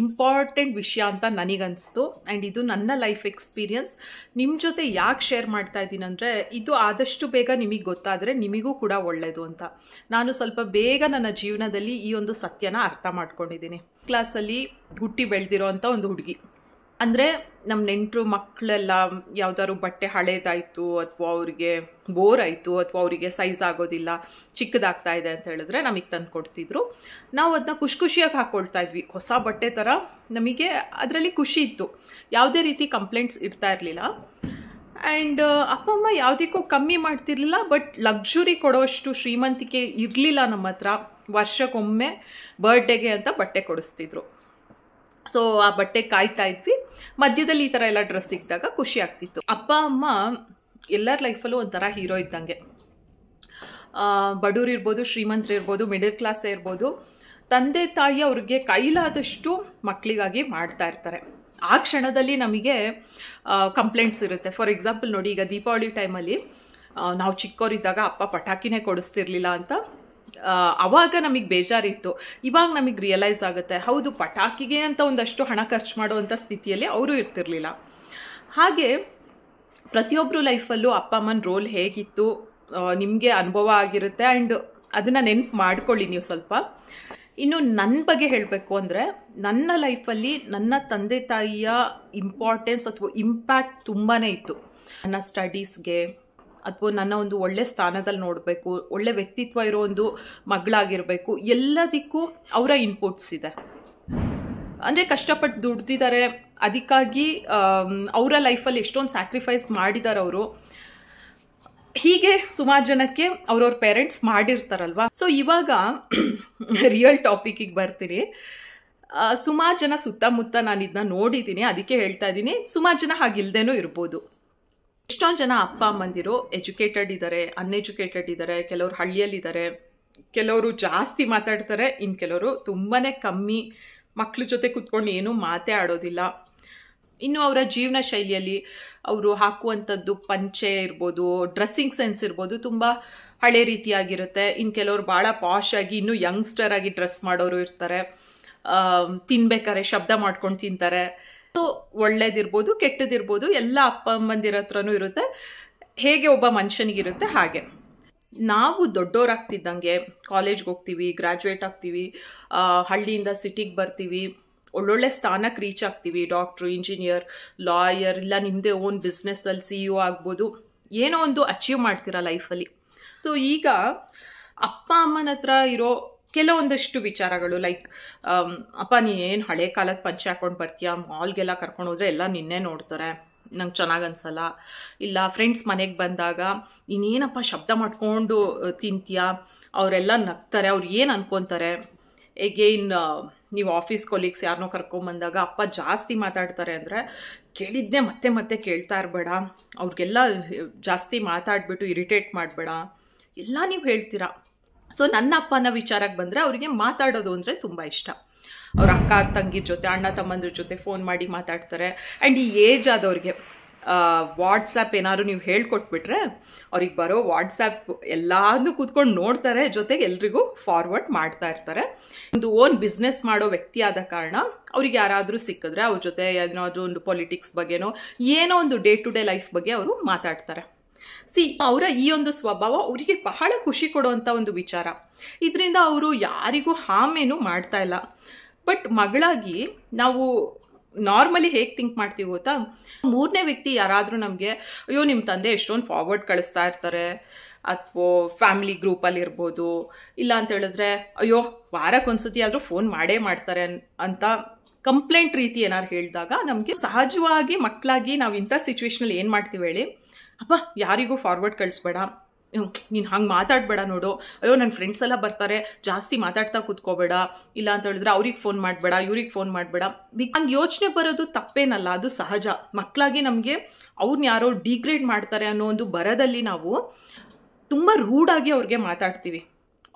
Important ವಿಷಯ ಅಂತ ನನಗನ್ನಿಸ್ತು. And ಇದು ನನ್ನ ಲೈಫ್ ಎಕ್ಸ್ಪೀರಿಯನ್ಸ್ ನಿಮ್ಮ ಜೊತೆ ಯಾಕೆ ಶೇರ್ ಮಾಡ್ತಾ ಇದ್ದೀನಿ ಅಂದರೆ, ಇದು ಆದಷ್ಟು ಬೇಗ ನಿಮಗೆ ಗೊತ್ತಾದರೆ ನಿಮಗೂ ಕೂಡ ಒಳ್ಳೆಯದು ಅಂತ. ನಾನು ಸ್ವಲ್ಪ ಬೇಗ ನನ್ನ ಜೀವನದಲ್ಲಿ ಈ ಒಂದು ಸತ್ಯನ ಅರ್ಥ ಮಾಡ್ಕೊಂಡಿದ್ದೀನಿ. ಕ್ಲಾಸಲ್ಲಿ ಹುಟ್ಟಿ ಬೆಳೆದಿರೋ ಅಂಥ ಒಂದು ಹುಡುಗಿ, ಅಂದರೆ ನಮ್ಮ ನೆಂಟರು ಮಕ್ಕಳೆಲ್ಲ ಯಾವುದಾದ್ರು ಬಟ್ಟೆ ಹಳೇದಾಯಿತು ಅಥವಾ ಅವರಿಗೆ ಬೋರ್ ಆಯಿತು ಅಥವಾ ಅವರಿಗೆ ಸೈಜ್ ಆಗೋದಿಲ್ಲ, ಚಿಕ್ಕದಾಗ್ತಾ ಇದೆ ಅಂತ ಹೇಳಿದ್ರೆ ನಮಗೆ ತಂದು ಕೊಡ್ತಿದ್ರು. ನಾವು ಅದನ್ನ ಖುಷಿಯಾಗಿ ಹಾಕ್ಕೊಳ್ತಾ ಇದ್ವಿ. ಹೊಸ ಬಟ್ಟೆ ಥರ ನಮಗೆ ಅದರಲ್ಲಿ ಖುಷಿ ಇತ್ತು, ಯಾವುದೇ ರೀತಿ ಕಂಪ್ಲೇಂಟ್ಸ್ ಇರ್ತಾ ಇರಲಿಲ್ಲ. ಆ್ಯಂಡ್ ಅಪ್ಪ ಅಮ್ಮ ಯಾವುದಕ್ಕೂ ಕಮ್ಮಿ ಮಾಡ್ತಿರ್ಲಿಲ್ಲ, ಬಟ್ ಲಕ್ಸುರಿ ಕೊಡೋಷ್ಟು ಶ್ರೀಮಂತಿಕೆ ಇರಲಿಲ್ಲ ನಮ್ಮ ಹತ್ರ. ವರ್ಷಕ್ಕೊಮ್ಮೆ ಬರ್ಡೇಗೆ ಅಂತ ಬಟ್ಟೆ ಕೊಡಿಸ್ತಿದ್ರು. ಸೊ ಆ ಬಟ್ಟೆ ಕಾಯ್ತಾ ಇದ್ವಿ. ಮಧ್ಯದಲ್ಲಿ ಈ ಥರ ಎಲ್ಲ ಡ್ರೆಸ್ ಸಿಕ್ಕಿದಾಗ ಖುಷಿ ಆಗ್ತಿತ್ತು. ಅಪ್ಪ ಅಮ್ಮ ಎಲ್ಲರ ಲೈಫಲ್ಲೂ ಒಂಥರ ಹೀರೋ ಇದ್ದಂಗೆ. ಬಡವ್ರು ಇರ್ಬೋದು, ಶ್ರೀಮಂತರು ಇರ್ಬೋದು, ಮಿಡಲ್ ಕ್ಲಾಸೇ ಇರ್ಬೋದು, ತಂದೆ ತಾಯಿ ಅವ್ರಿಗೆ ಕೈಲಾದಷ್ಟು ಮಕ್ಕಳಿಗಾಗಿ ಮಾಡ್ತಾ ಇರ್ತಾರೆ. ಆ ಕ್ಷಣದಲ್ಲಿ ನಮಗೆ ಕಂಪ್ಲೇಂಟ್ಸ್ ಇರುತ್ತೆ. ಫಾರ್ ಎಕ್ಸಾಂಪಲ್ ನೋಡಿ, ಈಗ ದೀಪಾವಳಿ ಟೈಮಲ್ಲಿ ನಾವು ಚಿಕ್ಕವರಿದ್ದಾಗ ಅಪ್ಪ ಪಟಾಕಿನೇ ಕೊಡಿಸ್ತಿರ್ಲಿಲ್ಲ ಅಂತ ಆವಾಗ ನಮಗೆ ಬೇಜಾರಿತ್ತು. ಇವಾಗ ನಮಗೆ ರಿಯಲೈಸ್ ಆಗುತ್ತೆ, ಹೌದು ಪಟಾಕಿಗೆ ಅಂತ ಒಂದಷ್ಟು ಹಣ ಖರ್ಚು ಮಾಡುವಂಥ ಸ್ಥಿತಿಯಲ್ಲಿ ಅವರು ಇರ್ತಿರ್ಲಿಲ್ಲ. ಹಾಗೆ ಪ್ರತಿಯೊಬ್ಬರು ಲೈಫಲ್ಲೂ ಅಪ್ಪ ಅಮ್ಮನ ರೋಲ್ ಹೇಗಿತ್ತು ನಿಮಗೆ ಅನುಭವ ಆಗಿರುತ್ತೆ. ಆ್ಯಂಡ್ ಅದನ್ನು ನೆನಪು ಮಾಡ್ಕೊಳ್ಳಿ ನೀವು ಸ್ವಲ್ಪ. ಇನ್ನು ನನ್ನ ಬಗ್ಗೆ ಹೇಳಬೇಕು ಅಂದರೆ, ನನ್ನ ಲೈಫಲ್ಲಿ ನನ್ನ ತಂದೆ ತಾಯಿಯ ಇಂಪಾರ್ಟೆನ್ಸ್ ಅಥವಾ ಇಂಪ್ಯಾಕ್ಟ್ ತುಂಬಾ ಇತ್ತು. ನನ್ನ ಸ್ಟಡೀಸ್ಗೆ ಅಥವಾ ನನ್ನ ಒಂದು ಒಳ್ಳೆ ಸ್ಥಾನದಲ್ಲಿ ನೋಡಬೇಕು, ಒಳ್ಳೆ ವ್ಯಕ್ತಿತ್ವ ಇರೋ ಒಂದು ಮಗಳಾಗಿರಬೇಕು, ಎಲ್ಲದಕ್ಕೂ ಅವರ ಇನ್ಪುಟ್ಸ್ ಇದೆ. ಅಂದರೆ ಕಷ್ಟಪಟ್ಟು ದುಡ್ದಿದ್ದಾರೆ, ಅದಕ್ಕಾಗಿ ಅವರ ಲೈಫಲ್ಲಿ ಎಷ್ಟೊಂದು ಸ್ಯಾಕ್ರಿಫೈಸ್ ಮಾಡಿದ್ದಾರೆ ಅವರು. ಹೀಗೆ ಸುಮಾರು ಜನಕ್ಕೆ ಅವ್ರವ್ರ ಪೇರೆಂಟ್ಸ್ ಮಾಡಿರ್ತಾರಲ್ವ. ಸೊ ಇವಾಗ ರಿಯಲ್ ಟಾಪಿಕ್ಕಿಗೆ ಬರ್ತೀನಿ. ಸುಮಾರು ಜನ ಸುತ್ತಮುತ್ತ ನಾನು ಇದನ್ನ ನೋಡಿದ್ದೀನಿ, ಅದಕ್ಕೆ ಹೇಳ್ತಾ ಇದ್ದೀನಿ. ಸುಮಾರು ಜನ ಹಾಗಿಲ್ದೇನೂ ಇರ್ಬೋದು. ಎಷ್ಟೊಂದು ಜನ ಅಪ್ಪ ಅಮ್ಮಂದಿರು ಎಜುಕೇಟೆಡ್ ಇದ್ದಾರೆ, ಅನ್ಎಜುಕೇಟೆಡ್ ಇದ್ದಾರೆ, ಕೆಲವರು ಹಳ್ಳಿಯಲ್ಲಿದ್ದಾರೆ, ಕೆಲವರು ಜಾಸ್ತಿ ಮಾತಾಡ್ತಾರೆ, ಇನ್ನು ಕೆಲವರು ತುಂಬಾ ಕಮ್ಮಿ, ಮಕ್ಕಳ ಜೊತೆ ಕೂತ್ಕೊಂಡು ಏನೂ ಮಾತೇ ಆಡೋದಿಲ್ಲ. ಇನ್ನು ಅವರ ಜೀವನ ಶೈಲಿಯಲ್ಲಿ ಅವರು ಹಾಕುವಂಥದ್ದು ಪಂಚೆ ಇರ್ಬೋದು, ಡ್ರೆಸ್ಸಿಂಗ್ ಸೆನ್ಸ್ ಇರ್ಬೋದು, ತುಂಬ ಹಳೆ ರೀತಿಯಾಗಿರುತ್ತೆ. ಇನ್ನು ಕೆಲವರು ಭಾಳ ಪಾಶ್ ಆಗಿ ಇನ್ನೂ ಯಂಗ್ಸ್ಟರ್ ಆಗಿ ಡ್ರೆಸ್ ಮಾಡೋರು ಇರ್ತಾರೆ. ತಿನ್ಬೇಕಾದ್ರೆ ಶಬ್ದ ಮಾಡ್ಕೊಂಡು ತಿಂತಾರೆ. ಸೊ ಒಳ್ಳೇದಿರ್ಬೋದು ಕೆಟ್ಟದಿರ್ಬೋದು ಎಲ್ಲ ಅಪ್ಪ ಅಮ್ಮಂದಿರ ಹತ್ರನೂ ಇರುತ್ತೆ. ಹೇಗೆ ಒಬ್ಬ ಮನುಷ್ಯನಿಗಿರುತ್ತೆ ಹಾಗೆ. ನಾವು ದೊಡ್ಡೋರಾಗ್ತಿದ್ದಂಗೆ ಕಾಲೇಜ್ಗೆ ಹೋಗ್ತೀವಿ, ಗ್ರ್ಯಾಜುಯೇಟ್ ಆಗ್ತೀವಿ, ಹಳ್ಳಿಯಿಂದ ಸಿಟಿಗೆ ಬರ್ತೀವಿ, ಒಳ್ಳೊಳ್ಳೆ ಸ್ಥಾನಕ್ಕೆ ರೀಚ್ ಆಗ್ತೀವಿ. ಡಾಕ್ಟ್ರು, ಇಂಜಿನಿಯರ್, ಲಾಯರ್, ಇಲ್ಲ ನಿಮ್ಮದೇ ಓನ್ ಬಿಸ್ನೆಸ್ಸಲ್ಲಿ CEO ಆಗ್ಬೋದು, ಏನೋ ಒಂದು ಅಚೀವ್ ಮಾಡ್ತೀರಾ ಲೈಫಲ್ಲಿ. ಸೊ ಈಗ ಅಪ್ಪ ಅಮ್ಮನ ಹತ್ರ ಇರೋ ಕೆಲವೊಂದಷ್ಟು ವಿಚಾರಗಳು, ಲೈಕ್ ಅಪ್ಪ ನೀನೇನು ಹಳೆ ಕಾಲದ ಪಂಚೆ ಹಾಕ್ಕೊಂಡು ಬರ್ತೀಯಾ, ಮಾಲ್ಗೆಲ್ಲ ಕರ್ಕೊಂಡು ಹೋದರೆ ಎಲ್ಲ ನಿನ್ನೆ ನೋಡ್ತಾರೆ, ನಂಗೆ ಚೆನ್ನಾಗಿ ಅನ್ಸಲ್ಲ. ಇಲ್ಲ ಫ್ರೆಂಡ್ಸ್ ಮನೆಗೆ ಬಂದಾಗ ನೀನೇನಪ್ಪ ಶಬ್ದ ಮಾಡ್ಕೊಂಡು ತಿಂತೀಯಾ, ಅವರೆಲ್ಲ ನಗ್ತಾರೆ, ಅವ್ರು ಏನು ಅನ್ಕೊತಾರೆ. ಎಗೇನ್ ನೀವು ಆಫೀಸ್ ಕೊಲೀಗ್ಸ್ ಯಾರನ್ನೋ ಕರ್ಕೊಂಬಂದಾಗ ಅಪ್ಪ ಜಾಸ್ತಿ ಮಾತಾಡ್ತಾರೆ ಅಂದರೆ ಕೇಳಿದ್ದೆ ಮತ್ತೆ ಮತ್ತೆ ಕೇಳ್ತಾ ಇರಬೇಡ, ಅವ್ರಿಗೆಲ್ಲ ಜಾಸ್ತಿ ಮಾತಾಡ್ಬಿಟ್ಟು ಇರಿಟೇಟ್ ಮಾಡಬೇಡ, ಎಲ್ಲ ನೀವು ಹೇಳ್ತೀರಾ. ಸೊ ನನ್ನ ಅಪ್ಪನ ವಿಚಾರಕ್ಕೆ ಬಂದರೆ ಅವರಿಗೆ ಮಾತಾಡೋದು ಅಂದರೆ ತುಂಬ ಇಷ್ಟ. ಅವ್ರ ಅಕ್ಕ ತಂಗಿ ಜೊತೆ, ಅಣ್ಣ ತಮ್ಮಂದ್ರ ಜೊತೆ ಫೋನ್ ಮಾಡಿ ಮಾತಾಡ್ತಾರೆ. ಆ್ಯಂಡ್ ಈ ಏಜ್ ಆದವ್ರಿಗೆ ವಾಟ್ಸಪ್ ಏನಾದ್ರು ನೀವು ಹೇಳ್ಕೊಟ್ಬಿಟ್ರೆ ಅವ್ರಿಗೆ ಬರೋ ವಾಟ್ಸಪ್ ಎಲ್ಲಾನು ಕೂತ್ಕೊಂಡು ನೋಡ್ತಾರೆ, ಜೊತೆಗೆ ಎಲ್ರಿಗೂ ಫಾರ್ವರ್ಡ್ ಮಾಡ್ತಾ ಇರ್ತಾರೆ. ಒಂದು ಓನ್ ಬಿಸ್ನೆಸ್ ಮಾಡೋ ವ್ಯಕ್ತಿ ಆದ ಕಾರಣ ಅವ್ರಿಗೆ ಯಾರಾದರೂ ಸಿಕ್ಕಿದ್ರೆ ಅವ್ರ ಜೊತೆ ಏನಾದರೂ ಒಂದು ಪೊಲಿಟಿಕ್ಸ್ ಬಗ್ಗೆನೋ ಏನೋ ಒಂದು ಡೇ ಟು ಡೇ ಲೈಫ್ ಬಗ್ಗೆ ಅವರು ಮಾತಾಡ್ತಾರೆ. ಅವರ ಈ ಒಂದು ಸ್ವಭಾವ ಅವರಿಗೆ ಬಹಳ ಖುಷಿ ಕೊಡುವಂಥ ಒಂದು ವಿಚಾರ. ಇದರಿಂದ ಅವರು ಯಾರಿಗೂ ಹಾಮೇನು ಮಾಡ್ತಾ ಇಲ್ಲ. ಬಟ್ ಮಗಳಾಗಿ ನಾವು ನಾರ್ಮಲಿ ಹೇಗೆ ಥಿಂಕ್ ಮಾಡ್ತೀವಿ ಗೊತ್ತಾ, ಮೂರನೇ ವ್ಯಕ್ತಿ ಯಾರಾದರೂ ನಮಗೆ ಅಯ್ಯೋ ನಿಮ್ಮ ತಂದೆ ಎಷ್ಟೊಂದು ಫಾರ್ವರ್ಡ್ ಕಳಿಸ್ತಾ ಇರ್ತಾರೆ, ಅಥವಾ ಫ್ಯಾಮಿಲಿ ಗ್ರೂಪಲ್ಲಿ ಇರ್ಬೋದು, ಇಲ್ಲ ಅಂತ ಹೇಳಿದ್ರೆ ಅಯ್ಯೋ ವಾರಕ್ಕೊಂದ್ಸತಿ ಆದರೂ ಫೋನ್ ಮಾಡೇ ಮಾಡ್ತಾರೆ ಅಂತ ಕಂಪ್ಲೇಂಟ್ ರೀತಿ ಏನಾದ್ರು ಹೇಳಿದಾಗ ನಮಗೆ ಸಹಜವಾಗಿ ಮಕ್ಕಳಾಗಿ ನಾವು ಇಂಥ ಸಿಚುವೇಶನಲ್ಲಿ ಏನು ಮಾಡ್ತೀವಿ ಹೇಳಿ, ಅಪ್ಪ ಯಾರಿಗೂ ಫಾರ್ವರ್ಡ್ ಕಳಿಸ್ಬೇಡ, ನೀನು ಹಂಗೆ ಮಾತಾಡಬೇಡ ನೋಡು, ಅಯ್ಯೋ ನನ್ನ ಫ್ರೆಂಡ್ಸ್ ಎಲ್ಲ ಬರ್ತಾರೆ ಜಾಸ್ತಿ ಮಾತಾಡ್ತಾ ಕೂತ್ಕೋಬೇಡ, ಇಲ್ಲ ಅಂತ ಹೇಳಿದ್ರೆ ಅವ್ರಿಗೆ ಫೋನ್ ಮಾಡಬೇಡ, ಇವ್ರಿಗೆ ಫೋನ್ ಮಾಡಬೇಡ. ಹಂಗೆ ಯೋಚನೆ ಬರೋದು ತಪ್ಪೇನಲ್ಲ, ಅದು ಸಹಜ. ಮಕ್ಕಳಾಗಿ ನಮಗೆ ಅವ್ರನ್ನ ಯಾರೋ ಡಿಗ್ರೇಡ್ ಮಾಡ್ತಾರೆ ಅನ್ನೋ ಒಂದು ಬರದಲ್ಲಿ ನಾವು ತುಂಬ ರೂಢಾಗಿ ಅವ್ರಿಗೆ ಮಾತಾಡ್ತೀವಿ.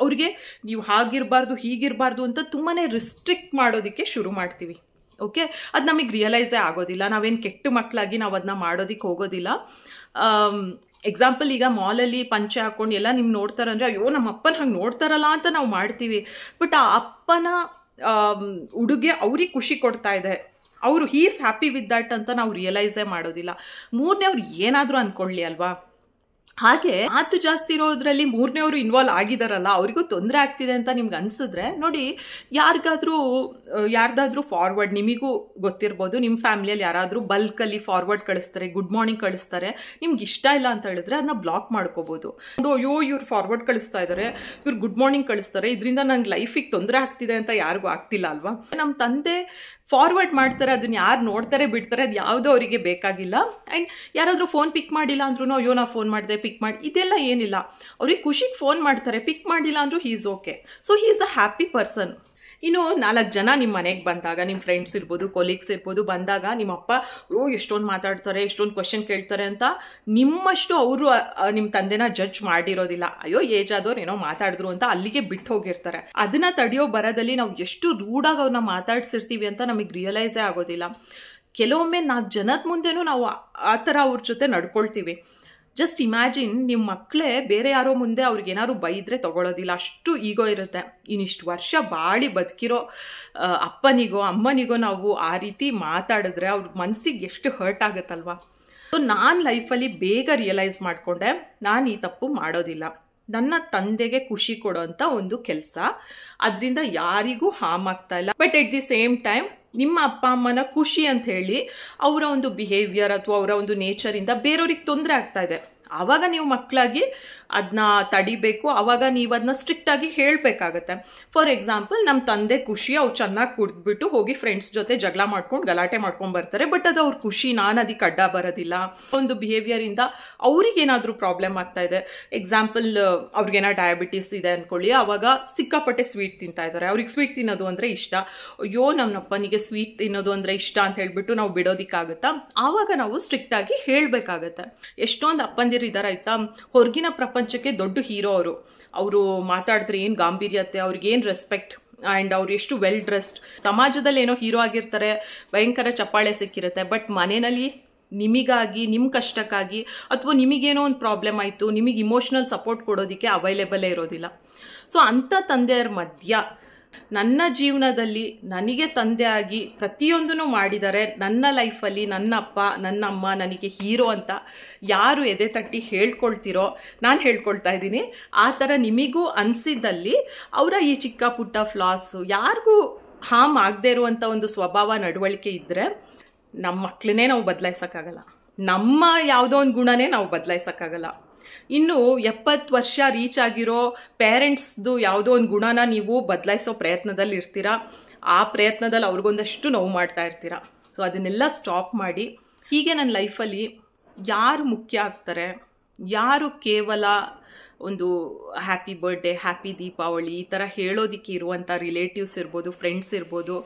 ಅವ್ರಿಗೆ ನೀವು ಹಾಗಿರಬಾರ್ದು ಹೀಗಿರಬಾರ್ದು ಅಂತ ತುಂಬಾ ರಿಸ್ಟ್ರಿಕ್ಟ್ ಮಾಡೋದಕ್ಕೆ ಶುರು ಮಾಡ್ತೀವಿ. ಓಕೆ, ಅದು ನಮಗೆ ರಿಯಲೈಸೇ ಆಗೋದಿಲ್ಲ. ನಾವೇನು ಕೆಟ್ಟ ಮಕ್ಕಳಾಗಿ ನಾವು ಅದನ್ನ ಮಾಡೋದಕ್ಕೆ ಹೋಗೋದಿಲ್ಲ. ಎಕ್ಸಾಂಪಲ್, ಈಗ ಮಾಲಲ್ಲಿ ಪಂಚೆ ಹಾಕ್ಕೊಂಡು ಎಲ್ಲ ನಿಮ್ಗೆ ನೋಡ್ತಾರಂದ್ರೆ ಅಯ್ಯೋ ನಮ್ಮ ಅಪ್ಪನ ಹಂಗೆ ನೋಡ್ತಾರಲ್ಲ ಅಂತ ನಾವು ಮಾಡ್ತೀವಿ. ಬಟ್ ಆ ಅಪ್ಪನ ಉಡುಗೆ ಅವ್ರಿಗೆ ಖುಷಿ ಕೊಡ್ತಾ ಇದೆ, ಅವರು he is happy with that ಅಂತ ನಾವು ರಿಯಲೈಸೇ ಮಾಡೋದಿಲ್ಲ. ಮೂರನೇವ್ರು ಏನಾದರೂ ಅಂದ್ಕೊಳ್ಳಿ ಅಲ್ವಾ. ಹಾಗೆ ಮಾತು ಜಾಸ್ತಿ ಇರೋದ್ರಲ್ಲಿ ಮೂರನೇವರು ಇನ್ವಾಲ್ವ್ ಆಗಿದಾರಲ್ಲ, ಅವರಿಗೂ ತೊಂದರೆ ಆಗ್ತಿದೆ ಅಂತ ನಿಮ್ಗೆ ಅನಿಸಿದ್ರೆ ನೋಡಿ, ಯಾರ್ದಾದ್ರೂ ಫಾರ್ವರ್ಡ್, ನಿಮಗೂ ಗೊತ್ತಿರ್ಬೋದು, ನಿಮ್ಮ ಫ್ಯಾಮಿಲಿಯಲ್ಲಿ ಯಾರಾದರೂ ಬಲ್ಕಲ್ಲಿ ಫಾರ್ವರ್ಡ್ ಕಳಿಸ್ತಾರೆ, ಗುಡ್ ಮಾರ್ನಿಂಗ್ ಕಳಿಸ್ತಾರೆ, ನಿಮ್ಗೆ ಇಷ್ಟ ಇಲ್ಲ ಅಂತ ಹೇಳಿದ್ರೆ ಅದನ್ನ ಬ್ಲಾಕ್ ಮಾಡ್ಕೋಬೋದು. ಅಯ್ಯೋ ಇವ್ರು ಫಾರ್ವರ್ಡ್ ಕಳಿಸ್ತಾ ಇದ್ದಾರೆ, ಇವ್ರು ಗುಡ್ ಮಾರ್ನಿಂಗ್ ಕಳಿಸ್ತಾರೆ, ಇದರಿಂದ ನಂಗೆ ಲೈಫಿಗೆ ತೊಂದರೆ ಆಗ್ತಿದೆ ಅಂತ ಯಾರಿಗೂ ಆಗ್ತಿಲ್ಲ ಅಲ್ವಾ. ನಮ್ಮ ತಂದೆ ಫಾರ್ವರ್ಡ್ ಮಾಡ್ತಾರೆ, ಅದನ್ನ ಯಾರು ನೋಡ್ತಾರೆ ಬಿಡ್ತಾರೆ ಅದು ಯಾವುದೋ ಅವರಿಗೆ ಬೇಕಾಗಿಲ್ಲ. ಆ್ಯಂಡ್ ಯಾರಾದರೂ ಫೋನ್ ಪಿಕ್ ಮಾಡಿಲ್ಲ ಅಂದ್ರೂ ಅಯ್ಯೋ ನಾ ಫೋನ್ ಮಾಡಿದೆ ಪಿಕ್ ಮಾಡಿ, ಇದೆಲ್ಲ ಏನಿಲ್ಲ. ಅವ್ರಿಗೆ ಖುಷಿಗೆ ಫೋನ್ ಮಾಡ್ತಾರೆ, ಪಿಕ್ ಮಾಡಿಲ್ಲ ಅಂದರೂ he is okay. So he is a happy person. ಇನ್ನು 4 ಜನ ನಿಮ್ಮ ಮನೆಗೆ ಬಂದಾಗ, ನಿಮ್ಮ ಫ್ರೆಂಡ್ಸ್ ಇರ್ಬೋದು, ಕೊಲೀಗ್ಸ್ ಇರ್ಬೋದು, ಬಂದಾಗ ನಿಮ್ಮಪ್ಪ ಎಷ್ಟೊಂದು ಮಾತಾಡ್ತಾರೆ, ಎಷ್ಟೊಂದು ಕ್ವೆಶನ್ ಕೇಳ್ತಾರೆ ಅಂತ ನಿಮ್ಮಷ್ಟು ಅವರು ನಿಮ್ಮ ತಂದೆನ ಜಡ್ಜ್ ಮಾಡಿರೋದಿಲ್ಲ. ಅಯ್ಯೋ ಏಜ್ ಆದವ್ರು ಏನೋ ಮಾತಾಡಿದ್ರು ಅಂತ ಅಲ್ಲಿಗೆ ಬಿಟ್ಟು ಹೋಗಿರ್ತಾರೆ. ಅದನ್ನ ತಡೆಯೋ ಬರದಲ್ಲಿ ನಾವು ಎಷ್ಟು ರೂಢಾಗಿ ಅವ್ರನ್ನ ಮಾತಾಡ್ಸಿರ್ತೀವಿ ಅಂತ ನಮಗೆ ರಿಯಲೈಸೇ ಆಗೋದಿಲ್ಲ. ಕೆಲವೊಮ್ಮೆ 4 ಜನದ ಮುಂದೆನೂ ನಾವು ಆ ಥರ ಅವ್ರ ಜೊತೆ ನಡ್ಕೊಳ್ತೀವಿ. ಜಸ್ಟ್ ಇಮ್ಯಾಜಿನ್, ನಿಮ್ಮ ಮಕ್ಕಳೇ ಬೇರೆ ಯಾರೋ ಮುಂದೆ ಅವ್ರಿಗೆ ಏನಾದ್ರು ಬೈದ್ರೆ ತಗೊಳ್ಳೋದಿಲ್ಲ, ಅಷ್ಟು ಈಗೋ ಇರುತ್ತೆ. ಇನ್ನಿಷ್ಟು ವರ್ಷ ಬಾಳಿ ಬದುಕಿರೋ ಅಪ್ಪನಿಗೋ ಅಮ್ಮನಿಗೋ ನಾವು ಆ ರೀತಿ ಮಾತಾಡಿದ್ರೆ ಅವ್ರ ಮನಸ್ಸಿಗೆ ಎಷ್ಟು ಹರ್ಟ್ ಆಗುತ್ತಲ್ವಾ. ಸೊ ನಾನು ಲೈಫಲ್ಲಿ ಬೇಗ ರಿಯಲೈಸ್ ಮಾಡಿಕೊಂಡೆ, ನಾನು ಈ ತಪ್ಪು ಮಾಡೋದಿಲ್ಲ. ನನ್ನ ತಂದೆಗೆ ಖುಷಿ ಕೊಡೋಂಥ ಒಂದು ಕೆಲಸ, ಅದರಿಂದ ಯಾರಿಗೂ ಹಾರ್ಮ್ ಆಗ್ತಾ ಇಲ್ಲ. But at the same time ನಿಮ್ಮ ಅಪ್ಪ ಅಮ್ಮನ ಖುಷಿ ಅಂತ ಹೇಳಿ ಅವರ ಒಂದು ಬಿಹೇವಿಯರ್ ಅಥವಾ ಅವರ ಒಂದು ನೇಚರಿಂದ ಬೇರೆಯವ್ರಿಗೆ ತೊಂದರೆ ಆಗ್ತಾ ಇದೆ, ಆವಾಗ ನೀವು ಮಕ್ಕಳಾಗಿ ಅದನ್ನ ತಡಿಬೇಕು. ಆವಾಗ ನೀವು ಅದನ್ನ ಸ್ಟ್ರಿಕ್ಟಾಗಿ ಹೇಳಬೇಕಾಗತ್ತೆ. ಫಾರ್ ಎಕ್ಸಾಂಪಲ್, ನಮ್ಮ ತಂದೆ ಖುಷಿ, ಅವ್ರು ಚೆನ್ನಾಗಿ ಕುಡಿದ್ಬಿಟ್ಟು ಹೋಗಿ ಫ್ರೆಂಡ್ಸ್ ಜೊತೆ ಜಗಳ ಮಾಡ್ಕೊಂಡು ಗಲಾಟೆ ಮಾಡ್ಕೊಂಡು ಬರ್ತಾರೆ, ಬಟ್ ಅದು ಅವ್ರ ಖುಷಿ, ನಾನು ಅದಕ್ಕೆ ಅಡ್ಡ ಬರೋದಿಲ್ಲ. ಒಂದು ಬಿಹೇವಿಯರಿಂದ ಅವ್ರಿಗೇನಾದರೂ ಪ್ರಾಬ್ಲಮ್ ಆಗ್ತಾ ಇದೆ, ಎಕ್ಸಾಂಪಲ್ ಅವ್ರಿಗೇನೋ ಡಯಾಬಿಟಿಸ್ ಇದೆ ಅಂದ್ಕೊಳ್ಳಿ, ಆವಾಗ ಸಿಕ್ಕಾಪಟ್ಟೆ ಸ್ವೀಟ್ ತಿಂತಾ ಇದ್ದಾರೆ, ಅವ್ರಿಗೆ ಸ್ವೀಟ್ ತಿನ್ನೋದು ಅಂದರೆ ಇಷ್ಟ, ಅಯ್ಯೋ ನಮ್ಮಪ್ಪನಿಗೆ ಸ್ವೀಟ್ ತಿನ್ನೋದು ಅಂದರೆ ಇಷ್ಟ ಅಂತ ಹೇಳ್ಬಿಟ್ಟು ನಾವು ಬಿಡೋದಿಕ್ಕಾಗುತ್ತಾ? ಆವಾಗ ನಾವು ಸ್ಟ್ರಿಕ್ಟಾಗಿ ಹೇಳಬೇಕಾಗತ್ತೆ. ಎಷ್ಟೊಂದು ಅಪ್ಪಂದಿರು ಇದ್ದಾರೆ ಆಯ್ತಾ, ಹೊರಗಿನ ಪ್ರಪಂಚಕ್ಕೆ ದೊಡ್ಡ ಹೀರೋ ಅವರು ಮಾತಾಡಿದ್ರೆ ಏನು ಗಾಂಭೀರ್ಯತೆ, ಅವ್ರಿಗೇನು ರೆಸ್ಪೆಕ್ಟ್, ಆ್ಯಂಡ್ ಅವ್ರು ಎಷ್ಟು ವೆಲ್ ಡ್ರೆಸ್ಡ್, ಸಮಾಜದಲ್ಲಿ ಏನೋ ಹೀರೋ ಆಗಿರ್ತಾರೆ, ಭಯಂಕರ ಚಪ್ಪಾಳೆ ಸಿಕ್ಕಿರುತ್ತೆ, ಬಟ್ ಮನೆಯಲ್ಲಿ ನಿಮಗಾಗಿ, ನಿಮ್ಮ ಕಷ್ಟಕ್ಕಾಗಿ ಅಥವಾ ನಿಮಗೇನೋ ಒಂದು ಪ್ರಾಬ್ಲಮ್ ಆಯಿತು, ನಿಮಗೆ ಇಮೋಷ್ನಲ್ ಸಪೋರ್ಟ್ ಕೊಡೋದಕ್ಕೆ ಅವೈಲೇಬಲೇ ಇರೋದಿಲ್ಲ. ಸೊ ಅಂಥ ತಂದೆಯರ ಮಧ್ಯ ನನ್ನ ಜೀವನದಲ್ಲಿ ನನಗೆ ತಂದೆ ಆಗಿ ಪ್ರತಿಯೊಂದೂ ಮಾಡಿದ್ದಾರೆ. ನನ್ನ ಲೈಫಲ್ಲಿ ನನ್ನ ಅಪ್ಪ ನನ್ನ ಅಮ್ಮ ನನಗೆ ಹೀರೋ ಅಂತ ಯಾರು ಎದೆ ತಟ್ಟಿ ಹೇಳ್ಕೊಳ್ತಿರೋ, ನಾನು ಹೇಳ್ಕೊಳ್ತಾ ಇದ್ದೀನಿ, ಆ ಥರ ನಿಮಗೂ ಅನಿಸಿದ್ದಲ್ಲಿ ಅವರ ಈ ಚಿಕ್ಕ ಪುಟ್ಟ ಫ್ಲಾಸು ಯಾರಿಗೂ ಹಾರ್ಮ್ ಆಗದೆ ಇರುವಂಥ ಒಂದು ಸ್ವಭಾವ ನಡವಳಿಕೆ ಇದ್ದರೆ ನಮ್ಮ ಮಕ್ಕಳನ್ನೇ ನಾವು ಬದಲಾಯಿಸೋಕ್ಕಾಗಲ್ಲ, ನಮ್ಮ ಯಾವುದೋ ಒಂದು ಗುಣನೇ ನಾವು ಬದಲಾಯಿಸೋಕ್ಕಾಗಲ್ಲ. ಇನ್ನು 70 ವರ್ಷ ರೀಚ್ ಆಗಿರೋ ಪೇರೆಂಟ್ಸ್ದು ಯಾವುದೋ ಒಂದು ಗುಣನ ನೀವು ಬದಲಾಯಿಸೋ ಪ್ರಯತ್ನದಲ್ಲಿ ಇರ್ತೀರಾ, ಆ ಪ್ರಯತ್ನದಲ್ಲಿ ಅವ್ರಿಗೊಂದಷ್ಟು ನೋವು ಮಾಡ್ತಾ ಇರ್ತೀರಾ. ಸೊ ಅದನ್ನೆಲ್ಲ ಸ್ಟಾಪ್ ಮಾಡಿ, ಹೀಗೆ ನನ್ನ ಲೈಫಲ್ಲಿ ಯಾರು ಮುಖ್ಯ ಆಗ್ತಾರೆ, ಯಾರು ಕೇವಲ ಒಂದು ಹ್ಯಾಪಿ ಬರ್ಡೇ, ಹ್ಯಾಪಿ ದೀಪಾವಳಿ ಈ ಥರ ಹೇಳೋದಕ್ಕೆ ಇರುವಂಥ ರಿಲೇಟಿವ್ಸ್ ಇರ್ಬೋದು, ಫ್ರೆಂಡ್ಸ್ ಇರ್ಬೋದು,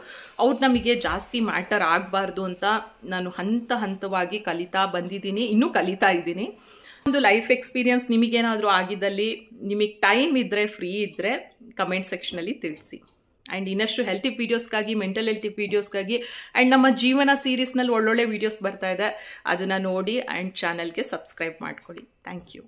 ಅವ್ರು ನಮಗೆ ಜಾಸ್ತಿ ಮ್ಯಾಟರ್ ಆಗಬಾರ್ದು ಅಂತ ನಾನು ಹಂತವಾಗಿ ಕಲಿತಾ ಬಂದಿದ್ದೀನಿ, ಇನ್ನೂ ಕಲಿತಾ ಇದ್ದೀನಿ. ಒಂದು ಲೈಫ್ ಎಕ್ಸ್ಪೀರಿಯನ್ಸ್ ನಿಮಗೇನಾದರೂ ಆಗಿದ್ದಲ್ಲಿ, ನಿಮಗೆ ಟೈಮ್ ಇದ್ದರೆ, ಫ್ರೀ ಇದ್ದರೆ ಕಮೆಂಟ್ ಸೆಕ್ಷನಲ್ಲಿ ತಿಳಿಸಿ. ಆ್ಯಂಡ್ ಇನ್ನಷ್ಟು ಹೆಲ್ತ್ ಟಿಪ್ ವೀಡಿಯೋಸ್ಗಾಗಿ, ಮೆಂಟಲ್ ಹೆಲ್ತ್ ಟಿಪ್ ವೀಡಿಯೋಸ್ಗಾಗಿ, ಆ್ಯಂಡ್ ನಮ್ಮ ಜೀವನ ಸೀರೀಸ್ನಲ್ಲಿ ಒಳ್ಳೊಳ್ಳೆ ವೀಡಿಯೋಸ್ ಬರ್ತಾ ಇದೆ, ಅದನ್ನು ನೋಡಿ ಆ್ಯಂಡ್ ಚಾನಲ್ಗೆ ಸಬ್ಸ್ಕ್ರೈಬ್ ಮಾಡ್ಕೊಳ್ಳಿ. Thank you.